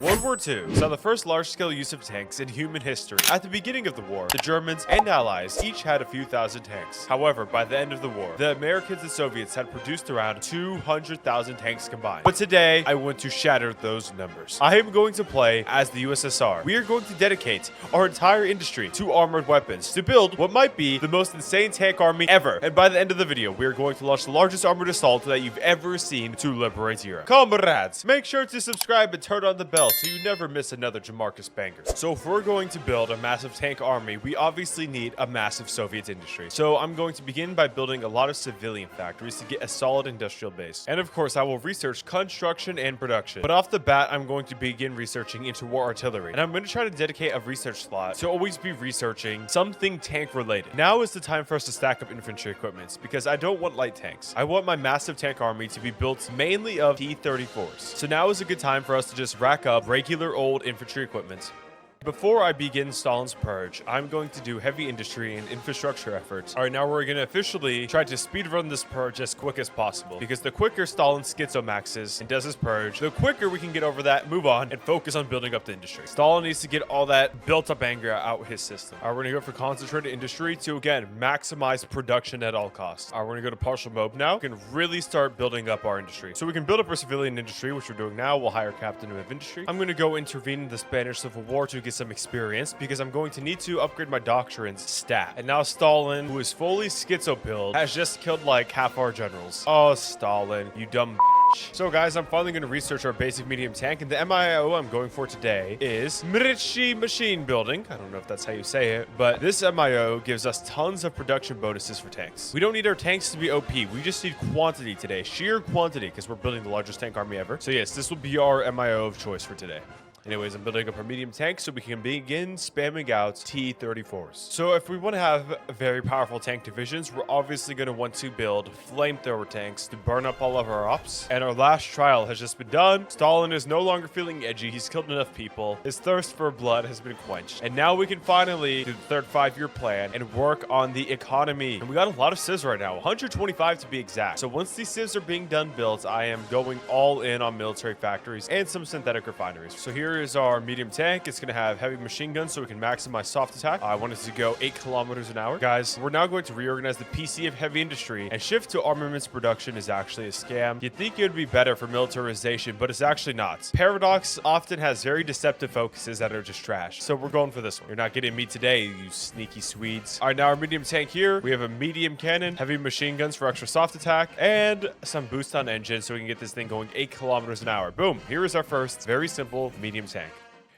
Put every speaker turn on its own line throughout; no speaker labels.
World War II saw the first large-scale use of tanks in human history. At the beginning of the war, the Germans and Allies each had a few thousand tanks. However, by the end of the war, the Americans and Soviets had produced around 200,000 tanks combined. But today, I want to shatter those numbers. I am going to play as the USSR. We are going to dedicate our entire industry to armored weapons to build what might be the most insane tank army ever. And by the end of the video, we are going to launch the largest armored assault that you've ever seen to liberate Europe. Comrades, make sure to subscribe and turn on the bell so you never miss another Jamarcus banger. So if we're going to build a massive tank army, we obviously need a massive Soviet industry. So I'm going to begin by building a lot of civilian factories to get a solid industrial base. And of course, I will research construction and production. But off the bat, I'm going to begin researching into war artillery. And I'm going to try to dedicate a research slot to always be researching something tank related. Now is the time for us to stack up infantry equipment because I don't want light tanks. I want my massive tank army to be built mainly of T-34s. So now is a good time for us to just rack up regular old infantry equipment. Before I begin Stalin's purge, I'm going to do heavy industry and infrastructure efforts. All right, now we're going to officially try to speedrun this purge as quick as possible, because the quicker Stalin schizomaxes and does his purge, the quicker we can get over that, move on, and focus on building up the industry. Stalin needs to get all that built-up anger out of his system. All right, we're going to go for concentrated industry to, again, maximize production at all costs. All right, we're going to go to partial mode now. We can really start building up our industry. So we can build up our civilian industry, which we're doing now. We'll hire a captain of industry. I'm going to go intervene in the Spanish Civil War to get some experience because I'm going to need to upgrade my doctrines stat. And now Stalin, who is fully schizo-pilled, has just killed like half our generals. Oh, Stalin, you dumb bitch. So guys, I'm finally going to research our basic medium tank, and the MIO I'm going for today is Mritchi Machine Building. I don't know if that's how you say it, but this MIO gives us tons of production bonuses for tanks. We don't need our tanks to be OP. We just need quantity today, sheer quantity, because we're building the largest tank army ever. So yes, this will be our MIO of choice for today. Anyways, I'm building up our medium tank so we can begin spamming out T-34s. So if we want to have very powerful tank divisions, we're obviously going to want to build flamethrower tanks to burn up all of our ops. And our last trial has just been done. Stalin is no longer feeling edgy. He's killed enough people. His thirst for blood has been quenched. And now we can finally do the third 5-year plan and work on the economy. And we got a lot of civs right now, 125 to be exact. So once these civs are being done built, I am going all in on military factories and some synthetic refineries. So here is our medium tank. It's going to have heavy machine guns so we can maximize soft attack. I want it to go 8 kilometers an hour. Guys, we're now going to reorganize the PC of heavy industry, and shift to armaments production is actually a scam. You'd think it would be better for militarization, but it's actually not. Paradox often has very deceptive focuses that are just trash. So we're going for this one. You're not getting me today, you sneaky Swedes. All right, now our medium tank here. We have a medium cannon, heavy machine guns for extra soft attack, and some boost on engine so we can get this thing going 8 kilometers an hour. Boom. Here is our first very simple medium tank.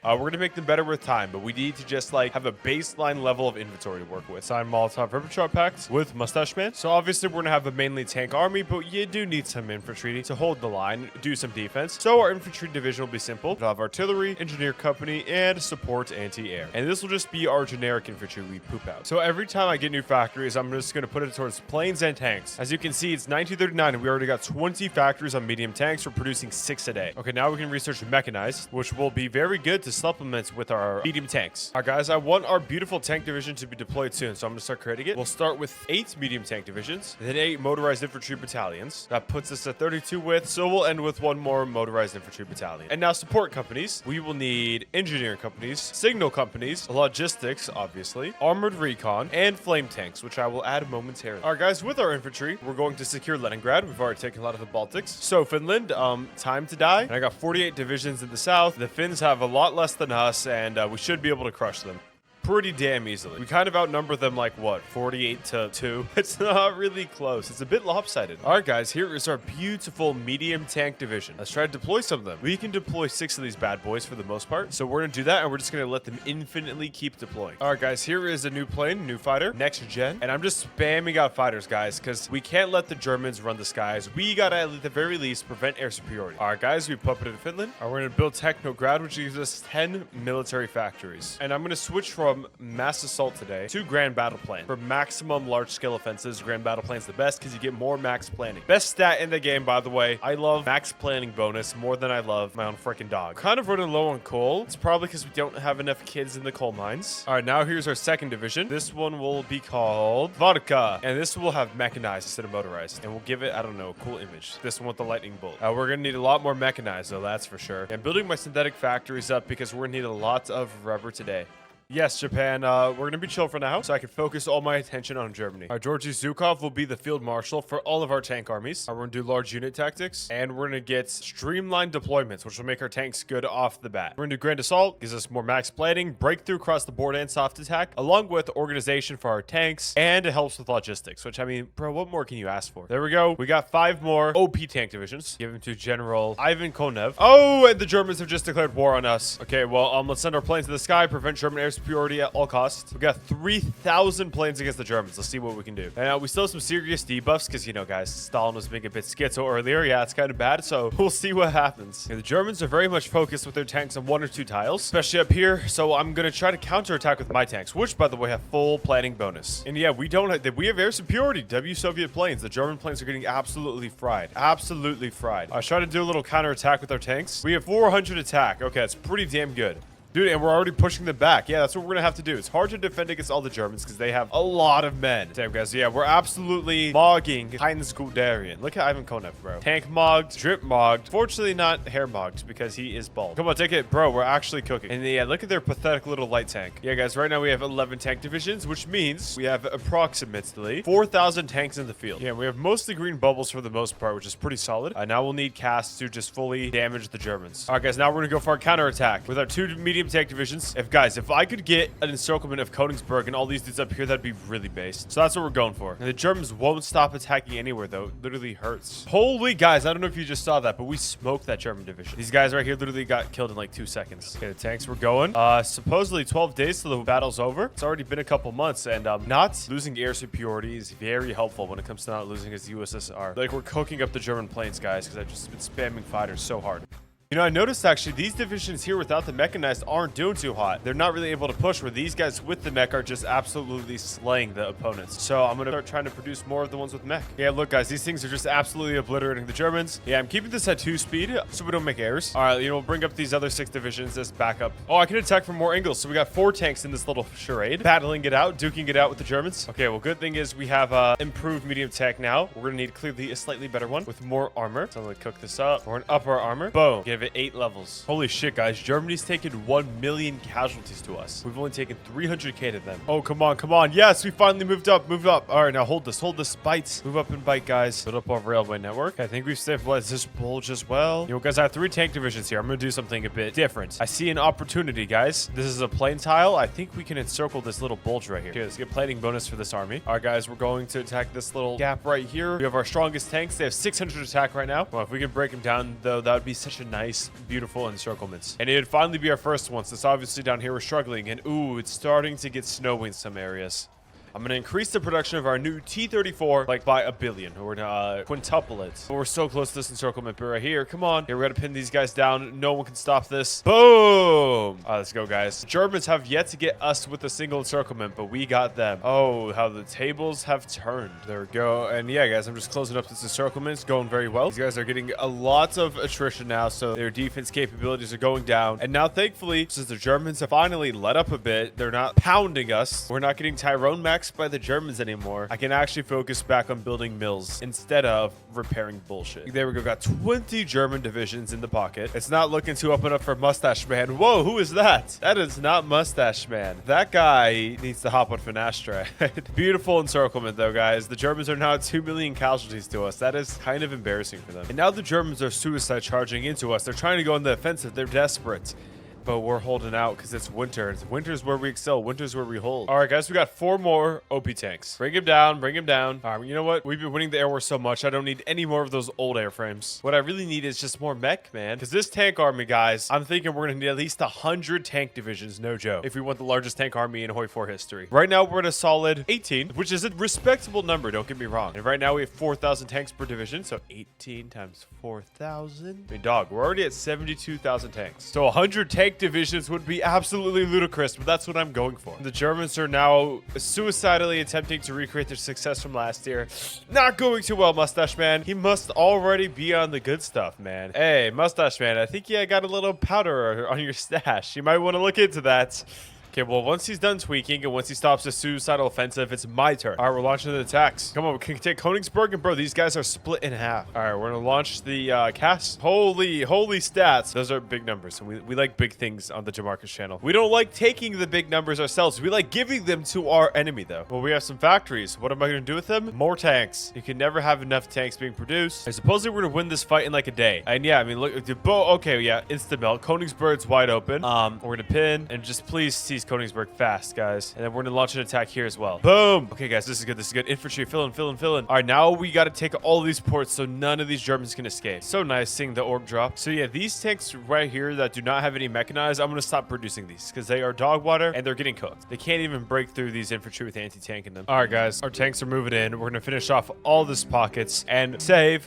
We're going to make them better with time, but we need to just like have a baseline level of inventory to work with. Sign Molotov Ribbentrop Pact with Mustache Man. So obviously we're going to have a mainly tank army, but you do need some infantry to hold the line, do some defense. So our infantry division will be simple. We'll have artillery, engineer company, and support anti-air. And this will just be our generic infantry we poop out. So every time I get new factories, I'm just going to put it towards planes and tanks. As you can see, it's 1939 and we already got 20 factories on medium tanks. We're producing 6 a day. Okay, now we can research mechanized, which will be very good to supplements with our medium tanks. All right, guys, I want our beautiful tank division to be deployed soon, so I'm going to start creating it. We'll start with 8 medium tank divisions, then 8 motorized infantry battalions. That puts us at 32 width, so we'll end with 1 more motorized infantry battalion. And now support companies. We will need engineering companies, signal companies, logistics, obviously, armored recon, and flame tanks, which I will add momentarily. All right, guys, with our infantry, we're going to secure Leningrad. We've already taken a lot of the Baltics. So Finland, time to die. And I got 48 divisions in the south. The Finns have a lot less than us, and we should be able to crush them pretty damn easily. We kind of outnumber them like, what, 48 to 2? It's not really close. It's a bit lopsided. All right, guys, here is our beautiful medium tank division. Let's try to deploy some of them. We can deploy 6 of these bad boys for the most part. So we're going to do that, and we're just going to let them infinitely keep deploying. All right, guys, here is a new plane, new fighter, next gen. And I'm just spamming out fighters, guys, because we can't let the Germans run the skies. We got to, at the very least, prevent air superiority. All right, guys, we puppeted Finland. All right, we're going to build Technograd, which gives us 10 military factories. And I'm going to switch from from mass assault today to grand battle plan. For maximum large-scale offenses, grand battle plan is the best because you get more max planning. Best stat in the game, by the way. I love max planning bonus more than I love my own freaking dog. Kind of running low on coal. It's probably because we don't have enough kids in the coal mines. All right, now here's our second division. This one will be called Vodka, and this will have mechanized instead of motorized, and we'll give it, I don't know, a cool image. This one with the lightning bolt. We're gonna need a lot more mechanized though, that's for sure. And building my synthetic factories up because we're gonna need a lot of rubber today. Yes, Japan, we're going to be chill for now, so I can focus all my attention on Germany. Georgy Zhukov will be the field marshal for all of our tank armies. We're going to do large unit tactics, and we're going to get streamlined deployments, which will make our tanks good off the bat. We're going to do grand assault, gives us more max planning, breakthrough across the board, and soft attack, along with organization for our tanks, and it helps with logistics, which, I mean, bro, what more can you ask for? There we go. We got 5 more OP tank divisions. Give them to General Ivan Konev. Oh, and the Germans have just declared war on us. Okay, well, let's send our planes to the sky, prevent German air superiority at all costs. We got 3,000 planes against the Germans. Let's see what we can do. And we still have some serious debuffs because, you know, guys, Stalin was being a bit schizo earlier. Yeah, it's kind of bad, so we'll see what happens. And the Germans are very much focused with their tanks on 1 or 2 tiles, especially up here. So I'm going to try to counterattack with my tanks, which, by the way, have full planning bonus. And yeah, we have air superiority. Soviet planes. The German planes are getting absolutely fried. Absolutely fried. I try to do a little counterattack with our tanks. We have 400 attack. Okay, that's pretty damn good. Dude, and we're already pushing them back. Yeah, that's what we're gonna have to do. It's hard to defend against all the Germans because they have a lot of men. Damn, guys. Yeah, we're absolutely mogging Heinz Guderian. Look at Ivan Konev, bro. Tank mogged, drip mogged. Fortunately, not hair mogged because he is bald. Come on, take it. Bro, we're actually cooking. And yeah, look at their pathetic little light tank. Yeah, guys, right now we have 11 tank divisions, which means we have approximately 4,000 tanks in the field. Yeah, we have mostly green bubbles for the most part, which is pretty solid. Now we'll need casts to just fully damage the Germans. All right, guys, now we're gonna go for our counterattack with our 2 medium tank divisions. If I could get an encirclement of Königsberg and all these dudes up here, that'd be really based. So that's what we're going for. And the Germans won't stop attacking anywhere, though. It literally hurts. Holy guys, I don't know if you just saw that, but we smoked that German division. These guys right here literally got killed in like 2 seconds. Okay, the tanks were going. Supposedly 12 days till the battle's over. It's already been a couple months, and not losing air superiority is very helpful when it comes to not losing as the USSR. Like, we're cooking up the German planes, guys, because I've just been spamming fighters so hard. You know, I noticed actually these divisions here without the mechanized aren't doing too hot. They're not really able to push, where these guys with the mech are just absolutely slaying the opponents. So I'm going to start trying to produce more of the ones with mech. Yeah, look, guys, these things are just absolutely obliterating the Germans. Yeah, I'm keeping this at 2 speed so we don't make errors. All right, you know, we'll bring up these other 6 divisions as backup. Oh, I can attack from more angles. So we got 4 tanks in this little charade, battling it out, duking it out with the Germans. Okay, well, good thing is we have improved medium tech now. We're going to need clearly a slightly better one with more armor. So I'm going to cook this up. We're going to up our armor. Boom. Give it 8 levels. Holy shit, guys. Germany's taken 1 million casualties to us. We've only taken 300k to them. Oh, come on, come on. Yes, we finally moved up, moved up. All right, now hold this, bites. Move up and bite, guys. Build up our railway network. I think we've stabilized this bulge as well. You know, guys, I have 3 tank divisions here. I'm going to do something a bit different. I see an opportunity, guys. This is a plain tile. I think we can encircle this little bulge right here. Okay, let's get plating bonus for this army. All right, guys, we're going to attack this little gap right here. We have our strongest tanks. They have 600 attack right now. Well, if we can break them down, though, that would be such a nice, beautiful encirclements. And it'd finally be our first one, since obviously down here we're struggling. And ooh, it's starting to get snowy in some areas. I'm going to increase the production of our new T-34 like by 1 billion. We're going to quintuple it. But we're so close to this encirclement right here. Come on. Here, we got to pin these guys down. No one can stop this. Boom. All right, let's go, guys. The Germans have yet to get us with a single encirclement, but we got them. Oh, how the tables have turned. There we go. And yeah, guys, I'm just closing up this encirclement. It's going very well. These guys are getting a lot of attrition now, so their defense capabilities are going down. And now, thankfully, since the Germans have finally let up a bit, they're not pounding us. We're not getting Tyrone Max by the Germans anymore. I can actually focus back on building mills instead of repairing bullshit. There we go. Got 20 German divisions in the pocket. It's not looking too up and up for Mustache Man. Whoa, who is that? That is not Mustache Man. That guy needs to hop on Finastra. Beautiful encirclement though, guys. The Germans are now 2 million casualties to us. That is kind of embarrassing for them. And now the Germans are suicide charging into us. They're trying to go on the offensive. They're desperate. But we're holding out because it's winter. Winter's where we excel. Winter's where we hold. All right, guys, we got 4 more OP tanks. Bring him down. Bring him down. All right, you know what? We've been winning the air war so much. I don't need any more of those old airframes. What I really need is just more mech, man. Because this tank army, guys, I'm thinking we're going to need at least 100 tank divisions. No joke. If we want the largest tank army in HOI4 history. Right now, we're at a solid 18, which is a respectable number. Don't get me wrong. And right now, we have 4,000 tanks per division. So 18 times 4,000. I mean, dog, we're already at 72,000 tanks. So 100 tank tank divisions would be absolutely ludicrous, but that's what I'm going for. The Germans are now suicidally attempting to recreate their success from last year. Not going too well, Mustache Man. He must already be on the good stuff, man. Hey, Mustache Man, I think you got a little powder on your stash. You might want to look into that. Okay, well, once he's done tweaking and once he stops the suicidal offensive, it's my turn. All right, we're launching the attacks. Come on, we can take Königsberg, and bro, these guys are split in half. All right, we're gonna launch the cast. Holy stats. Those are big numbers, and we like big things on the Jamarcus channel. We don't like taking the big numbers ourselves. We like giving them to our enemy, though. Well, we have some factories. What am I gonna do with them? More tanks. You can never have enough tanks being produced. I suppose we're gonna win this fight in like a day. And yeah, I mean, look, the bow. Okay, yeah, insta melt. Königsberg's wide open. We're gonna pin and just please seize Königsberg fast, guys. And then we're gonna launch an attack here as well. Boom. Okay, guys, this is good. This is good. Infantry, fill in. All right, now we got to take all these ports so none of these Germans can escape. So nice seeing the orb drop. So yeah, these tanks right here that do not have any mechanized, I'm gonna stop producing these because they are dog water and they're getting cooked. They can't even break through these infantry with anti-tank in them. All right, guys, our tanks are moving in. We're gonna finish off all this pockets and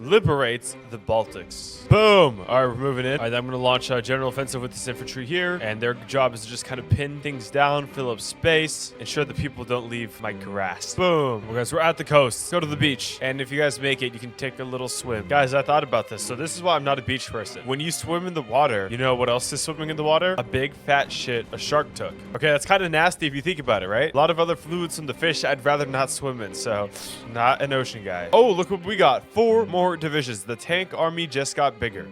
liberate the Baltics. Boom. All right, we're moving in. All right, then I'm gonna launch a general offensive with this infantry here, and their job is to just kind of pin things down, fill up space, ensure the people don't leave my grasp. Boom. Well, guys, we're at the coast. Let's go to the beach. And if you guys make it, you can take a little swim. Guys, I thought about this. So this is why I'm not a beach person. When you swim in the water, you know what else is swimming in the water? A big fat shit a shark took. Okay, that's kind of nasty if you think about it, right? A lot of other fluids from the fish I'd rather not swim in, so not an ocean guy. Oh, look what we got. 4 more divisions. The tank army just got bigger.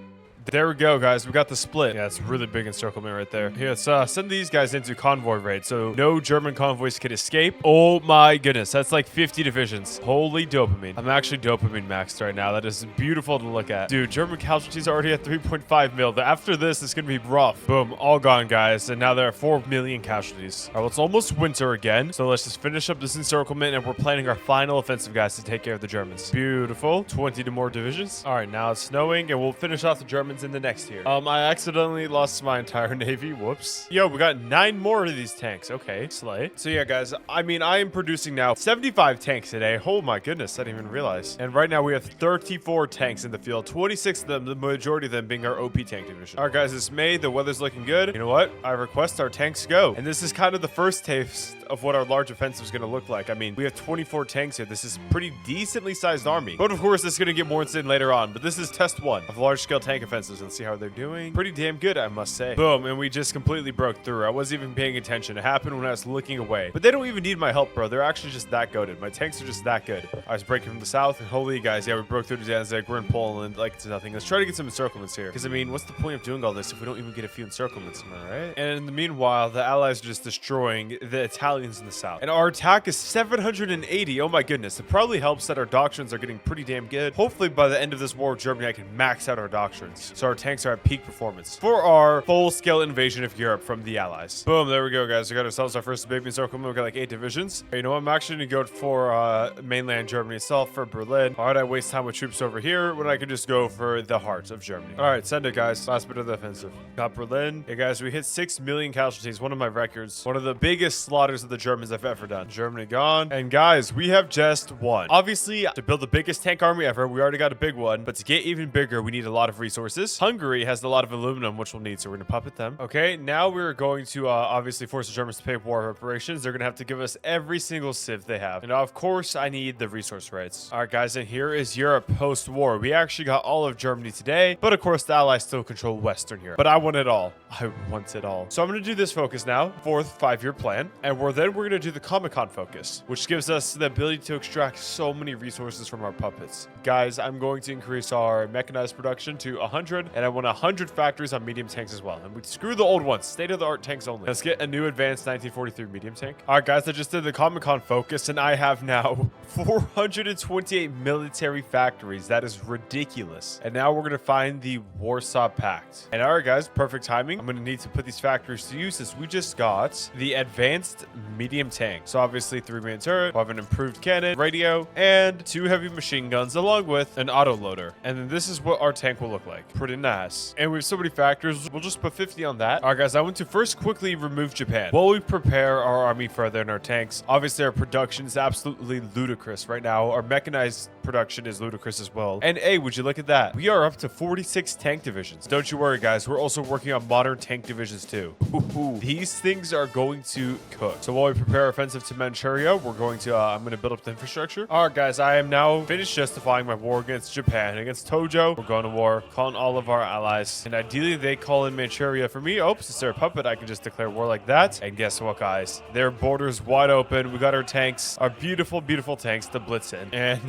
There we go, guys. We got the split. Yeah, it's really big encirclement right there. Here, let's send these guys into convoy raid so no German convoys could escape. Oh my goodness, that's like 50 divisions. Holy dopamine. I'm actually dopamine maxed right now. That is beautiful to look at. Dude, German casualties are already at 3.5 mil. After this, it's gonna be rough. Boom, all gone, guys. And now there are 4 million casualties. All right, well, it's almost winter again. So let's just finish up this encirclement and we're planning our final offensive, guys, to take care of the Germans. Beautiful. 20 more divisions. All right, now it's snowing and we'll finish off the Germans in the next year. I accidentally lost my entire navy. Whoops. Yo, we got 9 more of these tanks. Okay, slay. So yeah, guys, I mean, I am producing now 75 tanks a day. Oh my goodness, I didn't even realize. And right now we have 34 tanks in the field, 26 of them, the majority of them being our OP tank division. All right, guys, it's May. The weather's looking good. You know what? I request our tanks go. And this is kind of the first taste of what our large offensive is going to look like. I mean, we have 24 tanks here. This is pretty decently sized army. But of course, it's going to get more insane later on. But this is test 1 of large scale tank offensives. Let's see how they're doing. Pretty damn good, I must say. Boom, and we just completely broke through. I wasn't even paying attention. It happened when I was looking away. But they don't even need my help, bro. They're actually just that goated. My tanks are just that good. I was breaking from the south, and holy guys, yeah, we broke through to Danzig. We're in Poland, like it's nothing. Let's try to get some encirclements here. Because I mean, what's the point of doing all this if we don't even get a few encirclements, am I right? And in the meanwhile, the Allies are just destroying the Italians in the south. And our attack is 780. Oh my goodness. It probably helps that our doctrines are getting pretty damn good. Hopefully by the end of this war with Germany, I can max out our doctrines. So our tanks are at peak performance for our full-scale invasion of Europe from the Allies. Boom, there we go, guys. We got ourselves our first baby encirclement. We got like 8 divisions. You know what? I'm actually gonna go for mainland Germany itself, for Berlin. Why would I waste time with troops over here when I could just go for the heart of Germany? All right, send it, guys. Last bit of the offensive. Got Berlin. Hey, guys, we hit 6 million casualties. One of my records. One of the biggest slaughters of the Germans I've ever done. Germany gone. And guys, we have just won. Obviously, to build the biggest tank army ever, we already got a big one. But to get even bigger, we need a lot of resources. Hungary has a lot of aluminum, which we'll need, so we're gonna puppet them. Okay, now we're going to obviously force the Germans to pay war reparations. They're gonna have to give us every single civ they have. And of course, I need the resource rights. All right, guys, and here is Europe post-war. We actually got all of Germany today, but of course, the Allies still control Western Europe. But I want it all. I want it all. So I'm gonna do this focus now, 4th 5-year plan, and we're gonna do the Comic-Con focus, which gives us the ability to extract so many resources from our puppets. Guys, I'm going to increase our mechanized production to 100, and I want 100 factories on medium tanks as well. And we screw the old ones, state-of-the-art tanks only. Let's get a new advanced 1943 medium tank. All right, guys, I just did the Comic-Con focus, and I have now 428 military factories. That is ridiculous. And now we're gonna find the Warsaw Pact. And all right, guys, perfect timing. I'm gonna need to put these factories to use since we just got the advanced medium tank. So obviously 3-man turret, we'll have an improved cannon, radio, and 2 heavy machine guns along with an autoloader. And then this is what our tank will look like. pretty nice. And we have so many factors, we'll just put 50 on that. All right, guys, I want to first quickly remove Japan while we prepare our army further in our tanks. Obviously, our production is absolutely ludicrous right now. Our mechanized production is ludicrous as well. And hey, would you look at that? We are up to 46 tank divisions. Don't you worry, guys. We're also working on modern tank divisions too. Ooh, these things are going to cook. So while we prepare our offensive to Manchuria, we're going to, I'm going to build up the infrastructure. All right, guys, I am now finished justifying my war against Japan. Against Tojo, we're going to war, calling all of our allies. And ideally, they call in Manchuria for me. Oh, since they're a puppet, I can just declare war like that. And guess what, guys? Their borders wide open. We got our tanks, our beautiful, beautiful tanks to blitz in. And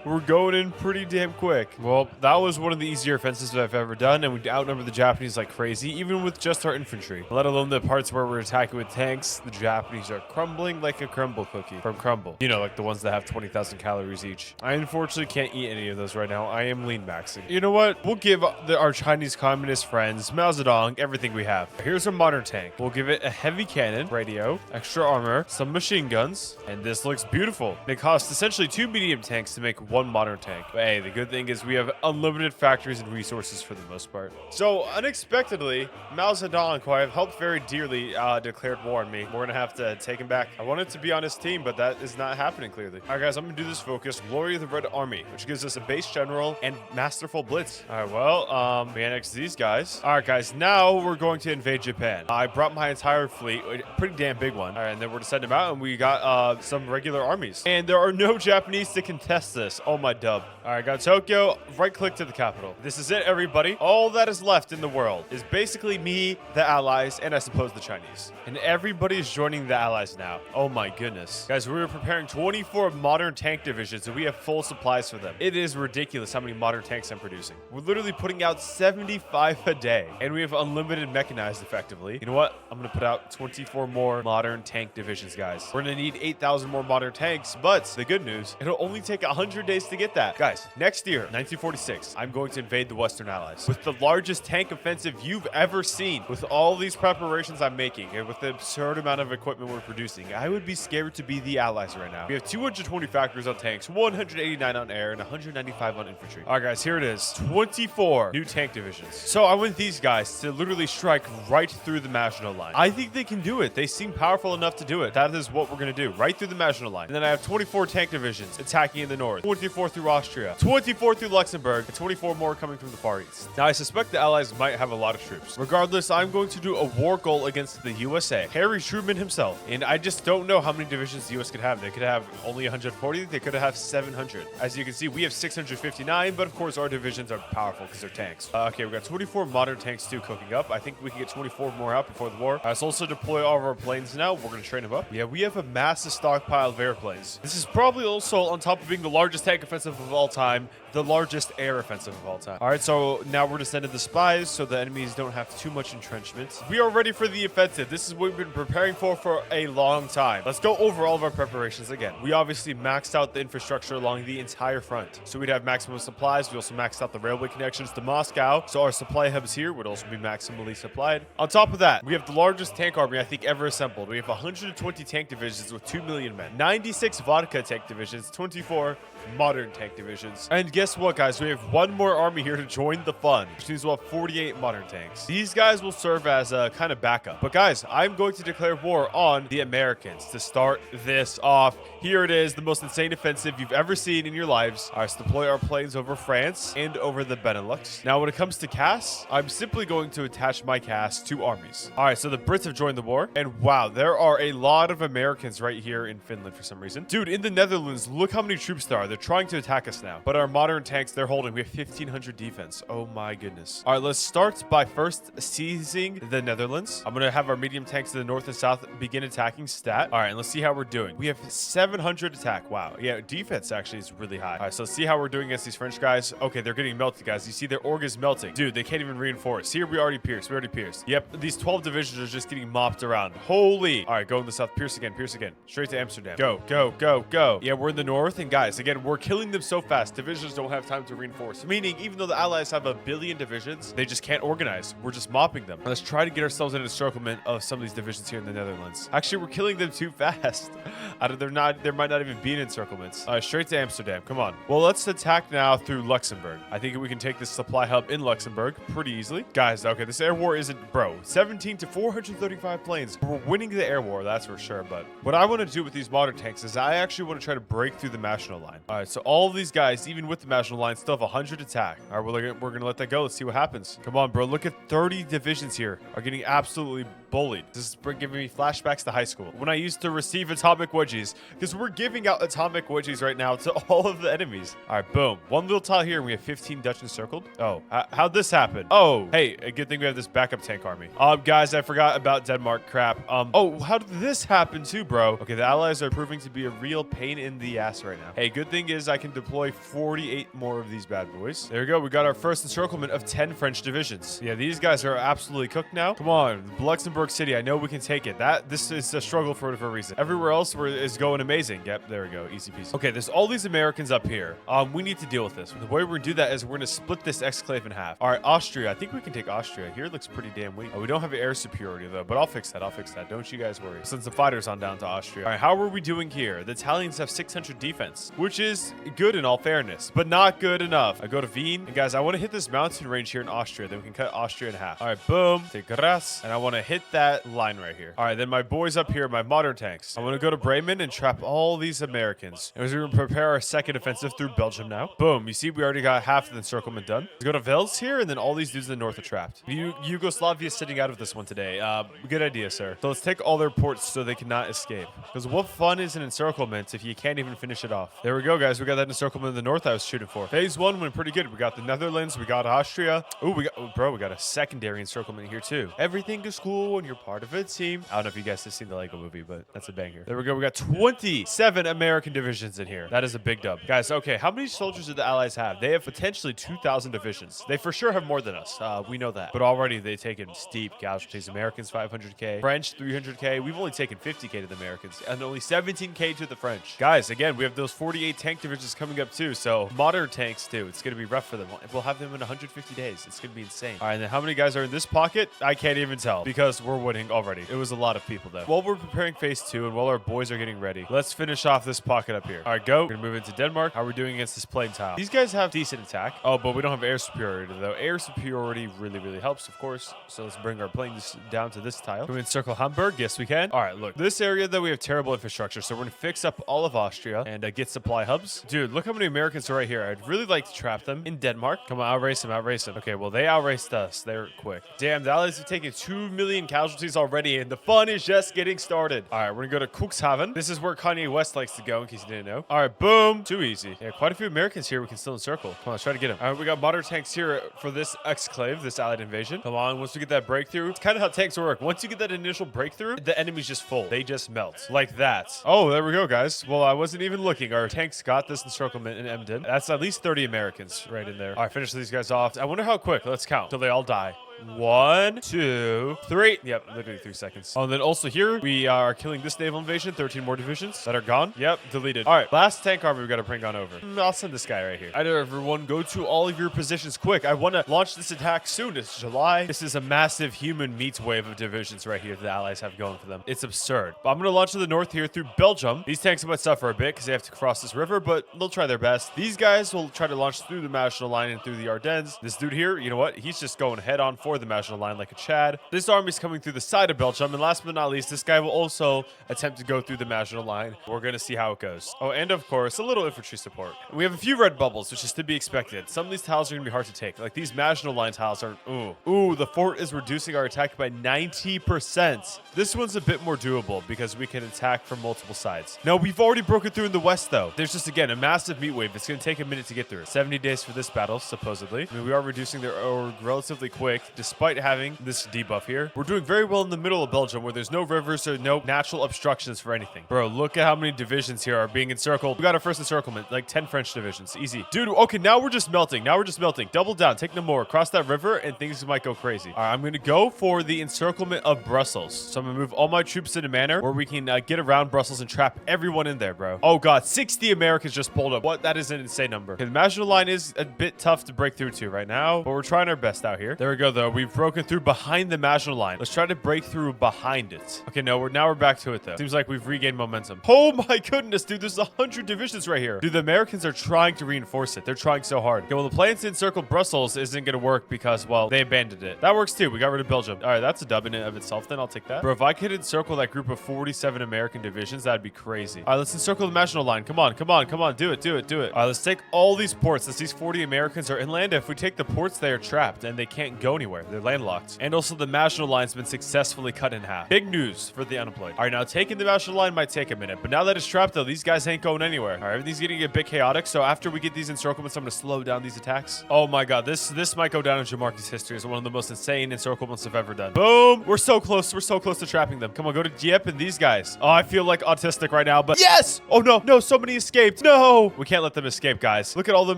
we're going in pretty damn quick. Well, that was one of the easier offensives that I've ever done. And we outnumber the Japanese like crazy, even with just our infantry. Let alone the parts where we're attacking with tanks. The Japanese are crumbling like a crumble cookie from Crumble. You know, like the ones that have 20,000 calories each. I unfortunately can't eat any of those right now. I am lean maxing. You know what? We'll give our Chinese communist friends, Mao Zedong, everything we have. Here's a modern tank. We'll give it a heavy cannon, radio, extra armor, some machine guns, and this looks beautiful. It costs essentially 2 medium tanks to make 1 modern tank. But hey, the good thing is we have unlimited factories and resources for the most part. So unexpectedly, Mao Zedong, who I have helped very dearly, declared war on me. We're gonna have to take him back. I wanted to be on his team, but that is not happening clearly. All right, guys, I'm gonna do this focus, Glory of the Red Army, which gives us a base general and masterful blitz. All right, well, we annexed these guys. All right, guys, now we're going to invade Japan. I brought my entire fleet, a pretty damn big one. All right, and then we're to send them out, and we got some regular armies. And there are no Japanese to contest this. Oh, my dub. All right, got Tokyo. Right-click to the capital. This is it, everybody. All that is left in the world is basically me, the allies, and I suppose the Chinese. And everybody is joining the allies now. Oh, my goodness. Guys, we were preparing 24 modern tank divisions, and we have full supplies for them. It is ridiculous how many modern tanks I'm producing. We're literally putting out 75 a day, and we have unlimited mechanized effectively. You know what? I'm going to put out 24 more modern tank divisions, guys. We're going to need 8,000 more modern tanks, but the good news, it'll only take 100 days to get that. Guys, next year, 1946, I'm going to invade the Western Allies with the largest tank offensive you've ever seen. With all these preparations I'm making, and with the absurd amount of equipment we're producing, I would be scared to be the allies right now. We have 220 factories on tanks, 189 on air, and 195 on infantry. All right, guys, here it is. 24 new tank divisions. So I want these guys to literally strike right through the Maginot Line. I think they can do it. They seem powerful enough to do it. That is what we're going to do, right through the Maginot Line. And then I have 24 tank divisions attacking in the north, 24 through Austria, 24 through Luxembourg, and 24 more coming from the Far East. Now, I suspect the Allies might have a lot of troops. Regardless, I'm going to do a war goal against the USA, Harry Truman himself. And I just don't know how many divisions the US could have. They could have only 140. They could have 700. As you can see, we have 659, but of course, our divisions are powerful because they're tanks. Okay, we got 24 modern tanks too cooking up. I think we can get 24 more out before the war. Let's also deploy all of our planes now. We're going to train them up. Yeah, we have a massive stockpile of airplanes. This is probably also, on top of being the largest tank offensive of all time, the largest air offensive of all time. All right, so now we're to send in the spies so the enemies don't have too much entrenchment. We are ready for the offensive. This is what we've been preparing for a long time. Let's go over all of our preparations again. We obviously maxed out the infrastructure along the entire front, so we'd have maximum supplies. We also maxed out the railway connections to Moscow, so our supply hubs here would also be maximally supplied. On top of that, we have the largest tank army I think ever assembled. We have 120 tank divisions with 2 million men, 96 vodka tank divisions, 24 modern tank divisions. And guess what, guys? We have one more army here to join the fun, which means we'll have 48 modern tanks. These guys will serve as a kind of backup. But guys, I'm going to declare war on the Americans to start this off. Here it is, the most insane offensive you've ever seen in your lives. All right, let's deploy our planes over France and over the Benelux. Now, when it comes to CAS, I'm simply going to attach my CAS to armies. All right, so the Brits have joined the war. And wow, there are a lot of Americans right here in Finland for some reason. Dude, in the Netherlands, look how many troops there are. They're trying to attack us now. But our modern tanks they're holding, we have 1,500 defense. Oh my goodness. All right, let's start by first seizing the Netherlands. I'm going to have our medium tanks to the north and south begin attacking stat. All right, and let's see how we're doing. We have 700 attack. Wow. Yeah, defense actually is really high. All right, so let's see how we're doing against these French guys. Okay, they're getting melted, guys. You see their org is melting. Dude, they can't even reinforce. Here, we already pierced. We already pierced. Yep, these 12 divisions are just getting mopped around. Holy. All right, go in the south. Pierce again. Pierce again. Straight to Amsterdam. Go, go, go, go. Yeah, we're in the north. And guys, again, we're killing them so fast. Divisions don't have time to reinforce. Meaning, even though the Allies have 1 billion divisions, they just can't organize. We're just mopping them. Let's try to get ourselves in an encirclement of some of these divisions here in the Netherlands. Actually, we're killing them too fast. There might not even be an encirclement. Straight to Amsterdam. Come on. Well, let's attack now through Luxembourg. I think we can take take this supply hub in Luxembourg pretty easily. Guys, okay, this air war isn't, bro, 17 to 435 planes. We're winning the air war, that's for sure. But what I want to do with these modern tanks is I actually want to try to break through the Maginot Line. All right, so all of these guys, even with the Maginot Line, still have 100 attack. All right, we're gonna let that go. Let's see what happens. Come on, bro. Look at 30 divisions here are getting absolutely bullied. This is giving me flashbacks to high school when I used to receive atomic wedgies, because we're giving out atomic wedgies right now to all of the enemies. All right, boom. One little tile here, and we have 15 Dutch encircled. Oh, how'd this happen? Oh, hey, a good thing we have this backup tank army. Guys, I forgot about Denmark. Crap. Oh, how did this happen too, bro? Okay, the allies are proving to be a real pain in the ass right now. Hey, good thing is I can deploy 48 more of these bad boys. There we go. We got our first encirclement of 10 French divisions. Yeah, these guys are absolutely cooked now. Come on, Luxembourg City. I know we can take it. This is a struggle for a reason. Everywhere else is going amazing. Yep, there we go. Easy peasy. Okay, there's all these Americans up here. We need to deal with this. The way we're gonna do that is we're gonna split this exclave in half. All right, Austria. I think we can take Austria. Here it looks pretty damn weak. We don't have air superiority though, but I'll fix that. Don't you guys worry. Send some fighters on down to Austria. All right, how are we doing here? The Italians have 600 defense, which is good in all fairness, but not good enough. I go to Wien, and guys, I want to hit this mountain range here in Austria. Then we can cut Austria in half. All right, boom. Take Gras, and I want to hit that line right here. All right, then my boys up here, my modern tanks. I want to go to Bremen and trap all these Americans. And we're going to prepare our second offensive through Belgium now. Boom. You see, we already got half of the encirclement done. Let's go to Wels here, and then all these dudes in the north are trapped. Yugoslavia is sitting out of this one today. Good idea, sir. So let's take all their ports so they cannot escape. Because what fun is an encirclement if you can't even finish it off? There we go, guys. We got that encirclement in the north I was shooting for. Phase 1 went pretty good. We got the Netherlands. We got Austria. Oh, we got a secondary encirclement here too. Everything is cool when you're part of a team. I don't know if you guys have seen the Lego movie, but that's a banger. There we go. We got 27 American divisions in here. That is a big dub. Guys, okay, how many soldiers do the Allies have? They have potentially 2,000 divisions. They for sure have more than us. We know that. But already they've taken steep casualties. Americans 500k, French 300k. We've only taken 50k to the Americans and only 17k to the French. Guys, again, we have those 48 tank divisions coming up too. So modern tanks too. It's going to be rough for them. We'll have them in 150 days. It's going to be insane. All right, and then how many guys are in this pocket? I can't even tell because we're winning already. It was a lot of people though. While we're preparing phase 2 and while our boys are getting ready, let's finish off this pocket up here. All right, go. We're going to move into Denmark. How are we doing against this plain tile? These guys have decent attack. Oh, but we don't have air superiority though. Air superiority really, really helps, of course. So let's bring our planes down to this tile. Can we encircle Hamburg? Yes, we can. All right, look. This area though, we have terrible infrastructure. So we're going to fix up all of Austria and get supply hubs. Dude, look how many Americans are right here. I'd really like to trap them in Denmark. Come on, outrace them, outrace them. Okay, well, they outraced us. They're quick. Damn, the Allies have taken 2 million casualties already, and the fun is just getting started. All right, we're going to go to Cuxhaven. This is where Kanye West likes to go, in case you didn't know. All right, boom. Too easy. Yeah, quite a few Americans here we can still encircle. Come on, let's try to get them. All right, we got modern tanks here for this exclave, this Allied invasion. Come on, once we get that breakthrough, it's kind of how tanks work. Once you get that initial breakthrough, the enemy's just full. They just melt. Like that. Oh, there we go, guys. Well, I wasn't even looking. Our tanks got this encirclement in Emden. That's at least 30 Americans right in there. All right, finish these guys off. I wonder how quick. Let's count till they all die. 1, 2, 3. Yep, literally 3 seconds. Oh, and then also here, we are killing this naval invasion. 13 more divisions that are gone. Yep, deleted. All right, last tank army we got to bring on over. I'll send this guy right here. I know everyone, go to all of your positions quick. I want to launch this attack soon. It's July. This is a massive human meat wave of divisions right here that the Allies have going for them. It's absurd. But I'm going to launch to the north here through Belgium. These tanks might suffer a bit because they have to cross this river, but they'll try their best. These guys will try to launch through the Maginot Line and through the Ardennes. This dude here, you know what? He's just going head on for the Maginot Line like a Chad. This army's coming through the side of Belgium, and last but not least, this guy will also attempt to go through the Maginot Line. We're going to see how it goes. Oh, and of course, a little infantry support. We have a few red bubbles, which is to be expected. Some of these tiles are going to be hard to take. Like these Maginot Line tiles are, ooh, the fort is reducing our attack by 90%. This one's a bit more doable because we can attack from multiple sides. No, we've already broken through in the west, though. There's just, again, a massive meat wave. It's going to take a minute to get through. 70 days for this battle, supposedly. I mean, we are reducing their relatively quick, despite having this debuff here. We're doing very well in the middle of Belgium, where there's no rivers or no natural obstructions for anything. Bro, look at how many divisions here are being encircled. We got our first encirclement, like 10 French divisions. Easy. Dude, okay, now we're just melting. Double down. Take no more. Cross that river, and things might go crazy. All right, I'm going to go for the encirclement of Brussels. So I'm going to move all my troops into Manor, where we can get around Brussels and trap everyone in there, bro. Oh, God. 60 Americans just pulled up. What? That is an insane number. Okay, the Maginot Line is a bit tough to break through to right now, but we're trying our best out here. There we go, though. though. We've broken through behind the Maginot Line. Let's try to break through behind it. Okay, no, we're back to it though. Seems like we've regained momentum. Oh my goodness, dude, there's 100 divisions right here. Dude, the Americans are trying to reinforce it. They're trying so hard. Okay, well, the plans to encircle Brussels isn't gonna work because, well, they abandoned it. That works too. We got rid of Belgium. All right, that's a dub in and of itself then. I'll take that. Bro, if I could encircle that group of 47 American divisions, that'd be crazy. All right, let's encircle the Maginot Line. Come on, come on, come on. Do it, do it, do it. All right, let's take all these ports. Since these 40 Americans are inland, if we take the ports, they are trapped and they can't go anywhere. They're landlocked. And also the Maginot Line's been successfully cut in half. Big news for the unemployed. All right, now taking the Maginot Line might take a minute, but now that it's trapped though, these guys ain't going anywhere. All right, everything's getting a bit chaotic. So after we get these encirclements, I'm gonna slow down these attacks. Oh my god, this might go down in Jamarcus history as one of the most insane encirclements I've ever done. Boom! We're so close. We're so close to trapping them. Come on, go to Dieppe and these guys. Oh, I feel like autistic right now, but yes! Oh no, no, so many escaped. No! We can't let them escape, guys. Look at all the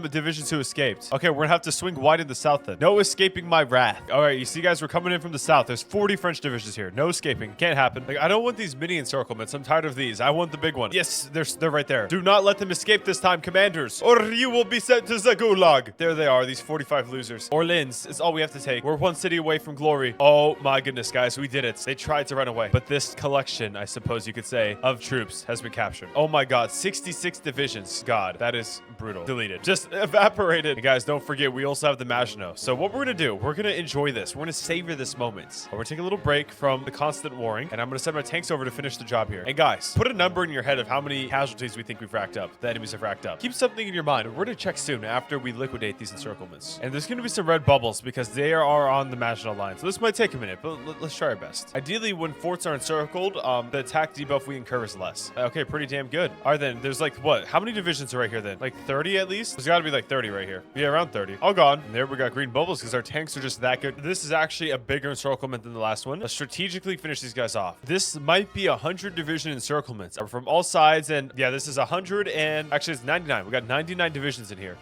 divisions who escaped. Okay, we're gonna have to swing wide in the south then. No escaping my wrath. All right, you see guys, we're coming in from the south. There's 40 French divisions here. No escaping. Can't happen. Like, I don't want these mini encirclements. I'm tired of these. I want the big one. Yes, they're right there. Do not let them escape this time, commanders, or you will be sent to the gulag. There they are, these 45 losers. Orleans is all we have to take. We're one city away from glory. Oh my goodness, guys, we did it. They tried to run away, but this collection, I suppose you could say, of troops has been captured. Oh my god, 66 divisions. God, that is brutal. Deleted. Just evaporated. And guys, don't forget, we also have the Maginot. So what we're gonna do, we're gonna enjoy this. We're gonna savor this moment. We're gonna take a little break from the constant warring, and I'm gonna send my tanks over to finish the job here. And guys, put a number in your head of how many casualties we think we've racked up, the enemies have racked up. Keep something in your mind. We're gonna check soon after we liquidate these encirclements. And there's gonna be some red bubbles because they are on the Maginot Line. So this might take a minute, but let's try our best. Ideally, when forts are encircled, the attack debuff we incur is less. Okay, pretty damn good. All right, then, there's like, what? How many divisions are right here then? Like 30 at least? There's gotta be like 30 right here. Yeah, around 30. All gone. And there we got green bubbles because our tanks are just that good. This is actually a bigger encirclement than the last one. Let's strategically finish these guys off. This might be 100 division encirclements from all sides. And yeah, this is 100 and actually it's 99. We got 99 divisions in here.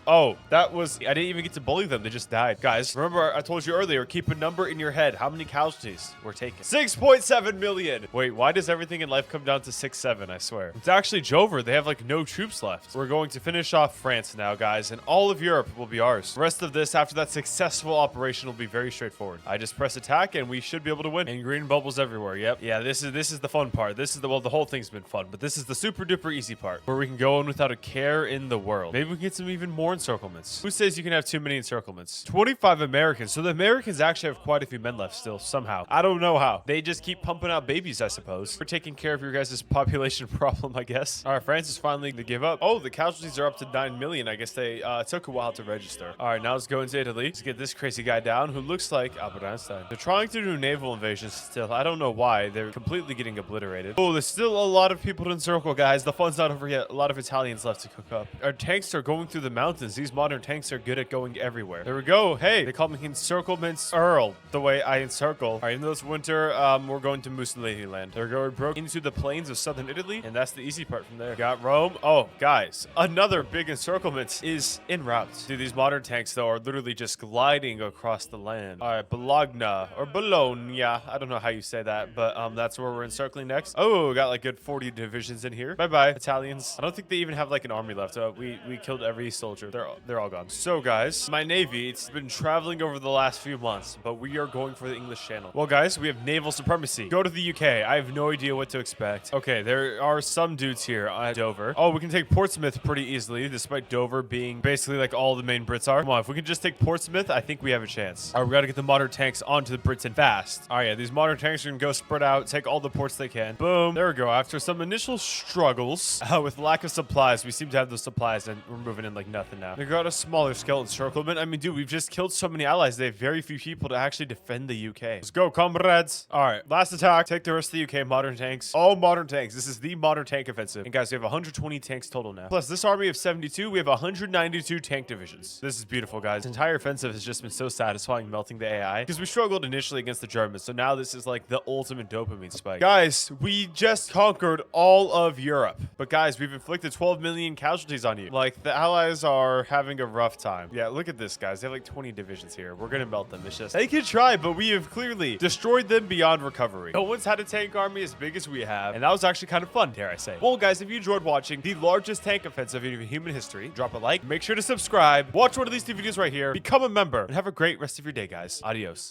Oh, that was... I didn't even get to bully them. They just died. Guys, remember I told you earlier, keep a number in your head. How many casualties were taken? 6.7 million. Wait, why does everything in life come down to 6-7? I swear. It's actually Jover. They have like no troops left. We're going to finish off France now, guys, and all of Europe will be ours. The rest of this, after that successful operation, will be very straightforward. I just press attack and we should be able to win. And green bubbles everywhere. Yep. Yeah, this is the fun part. This is the... Well, the whole thing's been fun, but this is the super duper easy part where we can go in without a care in the world. Maybe we can get some even more encirclements. Who says you can have too many encirclements? 25 Americans. So the Americans actually have quite a few men left still, somehow. I don't know how. They just keep pumping out babies, I suppose. We're taking care of your guys' population problem, I guess. All right, France is finally going to give up. Oh, the casualties are up to 9 million. I guess they took a while to register. All right, now let's go into Italy. Let's get this crazy guy down who looks like Albert Einstein. They're trying to do naval invasions still. I don't know why. They're completely getting obliterated. Oh, there's still a lot of people to encircle, guys. The fun's not over yet. A lot of Italians left to cook up. Our tanks are going through the mountains. These modern tanks are good at going everywhere. There we go. Hey, they call me Encirclements Earl, the way I encircle. All right, in this winter, we're going to Mussolini land. There we go. We broke into the plains of southern Italy, and that's the easy part from there. Got Rome. Oh, guys, another big encirclement is en route. Dude, these modern tanks, though, are literally just gliding across the land. All right, Bologna or Bologna. I don't know how you say that, but that's where we're encircling next. Oh, we got like good 40 divisions in here. Bye-bye, Italians. I don't think they even have like an army left. We killed every soldier. They're all gone. So, guys, my navy, it's been traveling over the last few months, but we are going for the English Channel. Well, guys, we have naval supremacy. Go to the UK. I have no idea what to expect. Okay, there are some dudes here at Dover. Oh, we can take Portsmouth pretty easily, despite Dover being basically like all the main Brits are. Come on, if we can just take Portsmouth, I think we have a chance. All right, we gotta get the modern tanks onto the Britain fast. All right, yeah, these modern tanks are gonna go spread out, take all the ports they can. Boom. There we go. After some initial struggles with lack of supplies, we seem to have those supplies, and we're moving in like nothing now. We got a smaller scale encirclement. I mean, dude, we've just killed so many allies. They have very few people to actually defend the UK. Let's go, comrades. All right, last attack. Take the rest of the UK. Modern tanks. All modern tanks. This is the modern tank offensive. And guys, we have 120 tanks total now. Plus this army of 72, we have 192 tank divisions. This is beautiful, guys. This entire offensive has just been so satisfying melting the AI because we struggled initially against the Germans. So now this is like the ultimate dopamine spike. Guys, we just conquered all of Europe. But guys, we've inflicted 12 million casualties on you. Like, the allies are are having a rough time. Yeah, look at this, guys. They have like 20 divisions here. We're gonna melt them. It's just, they can try, but we have clearly destroyed them beyond recovery. No one's had a tank army as big as we have, and that was actually kind of fun, dare I say. Well, guys, if you enjoyed watching the largest tank offensive in human history, drop a like, make sure to subscribe, watch one of these two videos right here, become a member, and have a great rest of your day, guys. Adios.